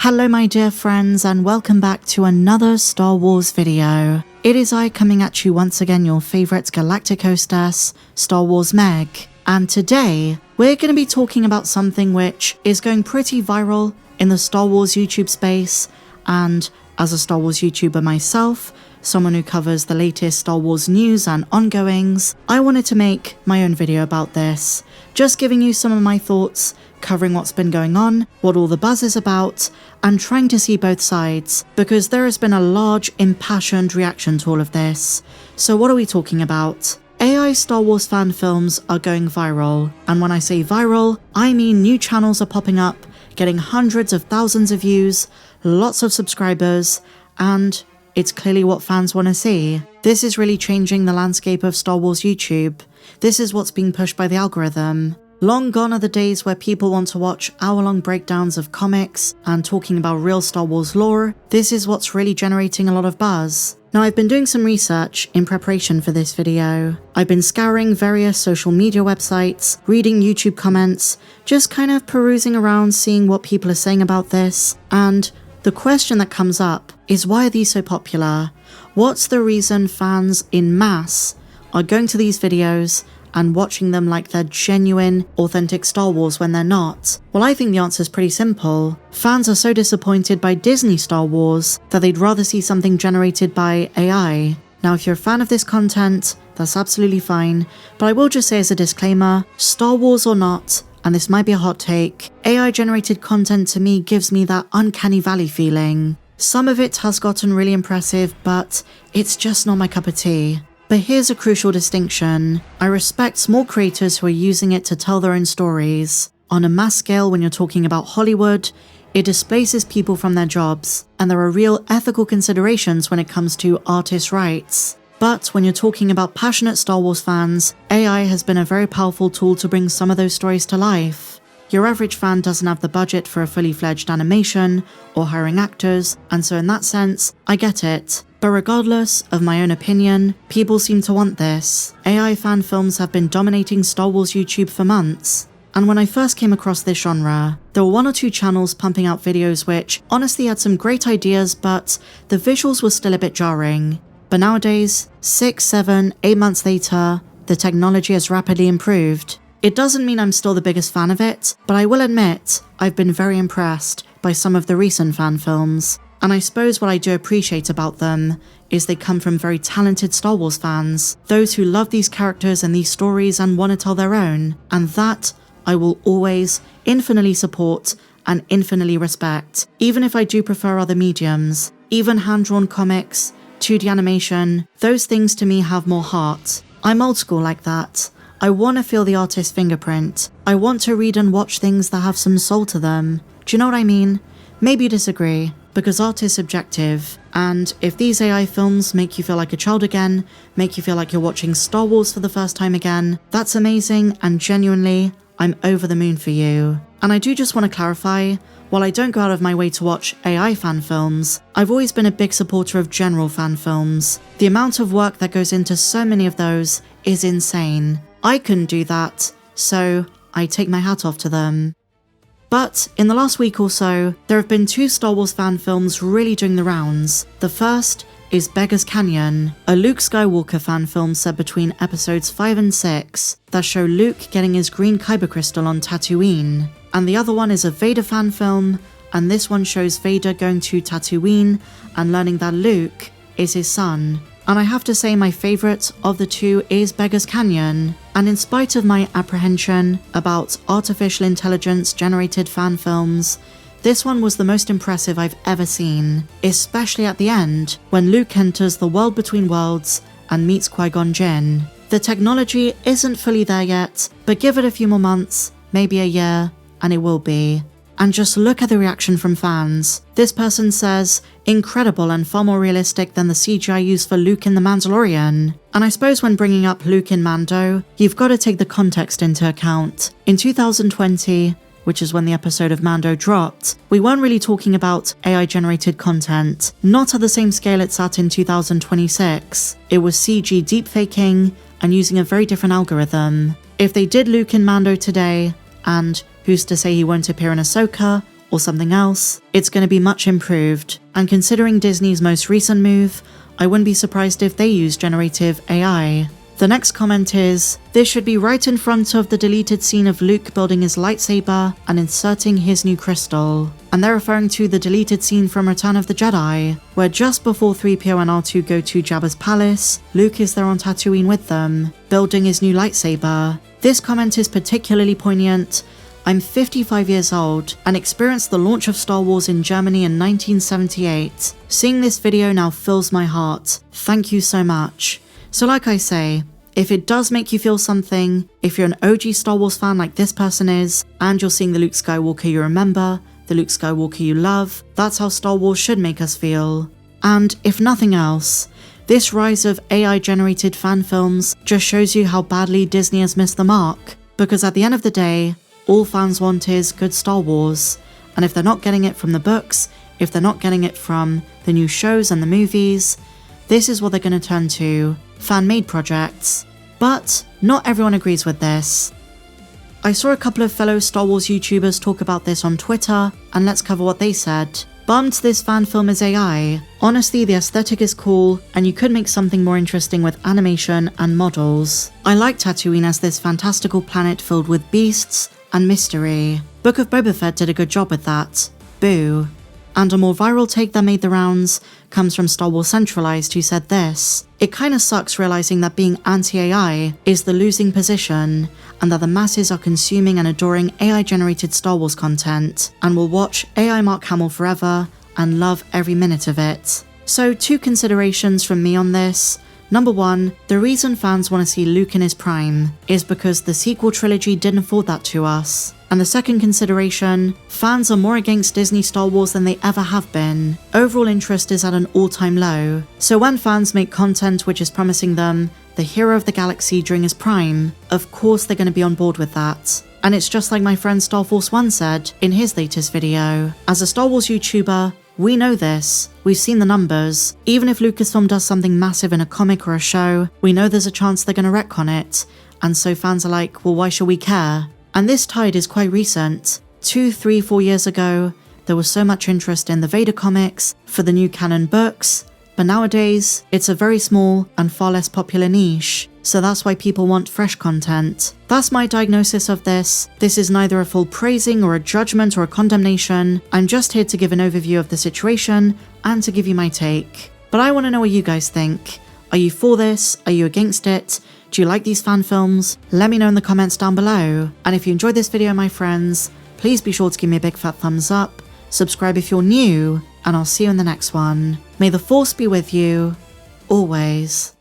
Hello my dear friends and welcome back to another Star Wars video. It is I coming at you once again, your favourite galactic hostess, Star Wars Meg. And today, we're going to be talking about something which is going pretty viral in the Star Wars YouTube space, and as a Star Wars YouTuber myself, someone who covers the latest Star Wars news and ongoings, I wanted to make my own video about this, just giving you some of my thoughts, covering what's been going on, what all the buzz is about, and trying to see both sides, because there has been a large, impassioned reaction to all of this. So what are we talking about? AI Star Wars fan films are going viral, and when I say viral, I mean new channels are popping up, getting hundreds of thousands of views, lots of subscribers, and it's clearly what fans want to see. This is really changing the landscape of Star Wars YouTube. This is what's being pushed by the algorithm. Long gone are the days where people want to watch hour-long breakdowns of comics and talking about real Star Wars lore. This is what's really generating a lot of buzz. Now, I've been doing some research in preparation for this video. I've been scouring various social media websites, reading YouTube comments, just kind of perusing around, seeing what people are saying about this, and the question that comes up is, why are these so popular? What's the reason fans in mass are going to these videos and watching them like they're genuine, authentic Star Wars when they're not? Well, I think the answer is pretty simple. Fans are so disappointed by Disney Star Wars that they'd rather see something generated by AI. Now, if you're a fan of this content, that's absolutely fine, but I will just say as a disclaimer, Star Wars or not, and this might be a hot take, AI-generated content to me gives me that uncanny valley feeling. Some of it has gotten really impressive, but it's just not my cup of tea. But here's a crucial distinction. I respect small creators who are using it to tell their own stories. On a mass scale, when you're talking about Hollywood, it displaces people from their jobs, and there are real ethical considerations when it comes to artists' rights. But when you're talking about passionate Star Wars fans, AI has been a very powerful tool to bring some of those stories to life. Your average fan doesn't have the budget for a fully fledged animation or hiring actors, and so in that sense, I get it. But regardless of my own opinion, people seem to want this. AI fan films have been dominating Star Wars YouTube for months. And when I first came across this genre, there were one or two channels pumping out videos which honestly had some great ideas, but the visuals were still a bit jarring. But nowadays, 6, 7, 8 months later, the technology has rapidly improved. It doesn't mean I'm still the biggest fan of it, but I will admit I've been very impressed by some of the recent fan films. And I suppose what I do appreciate about them is they come from very talented Star Wars fans, those who love these characters and these stories and want to tell their own, and that I will always infinitely support and infinitely respect, even if I do prefer other mediums. Even hand-drawn comics, 2D animation, those things to me have more heart. I'm old school like that. I want to feel the artist's fingerprint. I want to read and watch things that have some soul to them. Do you know what I mean? Maybe you disagree, because art is subjective, and if these AI films make you feel like a child again, make you feel like you're watching Star Wars for the first time again, that's amazing, and genuinely, I'm over the moon for you. And I do just want to clarify, while I don't go out of my way to watch AI fan films, I've always been a big supporter of general fan films. The amount of work that goes into so many of those is insane. I couldn't do that, so I take my hat off to them. But in the last week or so, there have been 2 Star Wars fan films really doing the rounds. The first is Beggar's Canyon, a Luke Skywalker fan film set between episodes 5 and 6 that show Luke getting his green kyber crystal on Tatooine. And the other one is a Vader fan film, and this one shows Vader going to Tatooine and learning that Luke is his son. And I have to say my favourite of the 2 is Beggar's Canyon, and in spite of my apprehension about artificial intelligence generated fan films, this one was the most impressive I've ever seen, especially at the end, when Luke enters the world between worlds and meets Qui-Gon Jinn. The technology isn't fully there yet, but give it a few more months, maybe a year, and it will be. And just look at the reaction from fans. This person says, incredible and far more realistic than the CGI used for Luke in The Mandalorian. And I suppose when bringing up Luke in Mando, you've got to take the context into account. In 2020, which is when the episode of Mando dropped, we weren't really talking about AI-generated content. Not at the same scale it's at in 2026. It was CG deepfaking and using a very different algorithm. If they did Luke in Mando today, and who's to say he won't appear in Ahsoka or something else, it's going to be much improved. And considering Disney's most recent move, I wouldn't be surprised if they use generative AI. The next comment is, this should be right in front of the deleted scene of Luke building his lightsaber and inserting his new crystal. And they're referring to the deleted scene from Return of the Jedi, where just before 3PO and R2 go to Jabba's palace, Luke is there on Tatooine with them, building his new lightsaber. This comment is particularly poignant. I'm 55 years old and experienced the launch of Star Wars in Germany in 1978. Seeing this video now fills my heart. Thank you so much. So like I say, if it does make you feel something, if you're an OG Star Wars fan like this person is, and you're seeing the Luke Skywalker you remember, the Luke Skywalker you love, that's how Star Wars should make us feel. And if nothing else, this rise of AI-generated fan films just shows you how badly Disney has missed the mark, because at the end of the day, all fans want is good Star Wars, and if they're not getting it from the books, if they're not getting it from the new shows and the movies, this is what they're going to turn to, fan-made projects. But not everyone agrees with this. I saw a couple of fellow Star Wars YouTubers talk about this on Twitter, and let's cover what they said. Bummed this fan film is AI. Honestly, the aesthetic is cool, and you could make something more interesting with animation and models. I like Tatooine as this fantastical planet filled with beasts and mystery. Book of Boba Fett did a good job with that. Boo. And a more viral take that made the rounds comes from Star Wars Centralized, who said this: it kinda sucks realizing that being anti-AI is the losing position, and that the masses are consuming and adoring AI-generated Star Wars content, and will watch AI Mark Hamill forever and love every minute of it. So 2 considerations from me on this. Number 1, the reason fans want to see Luke in his prime is because the sequel trilogy didn't afford that to us. And the second consideration, fans are more against Disney Star Wars than they ever have been. Overall interest is at an all-time low. So when fans make content which is promising them the hero of the galaxy during his prime, of course they're going to be on board with that. And it's just like my friend Star Force 1 said in his latest video. As a Star Wars YouTuber, we know this. We've seen the numbers. Even if Lucasfilm does something massive in a comic or a show, we know there's a chance they're going to retcon it. And so fans are like, well, why should we care? And this tide is quite recent. 2, 3, 4 years ago, there was so much interest in the Vader comics for the new canon books, but nowadays, it's a very small and far less popular niche, so that's why people want fresh content. That's my diagnosis of this. This is neither a full praising or a judgment or a condemnation. I'm just here to give an overview of the situation and to give you my take. But I want to know what you guys think. Are you for this? Are you against it? Do you like these fan films? Let me know in the comments down below. And if you enjoyed this video, my friends, please be sure to give me a big fat thumbs up, subscribe if you're new, and I'll see you in the next one. May the Force be with you, always.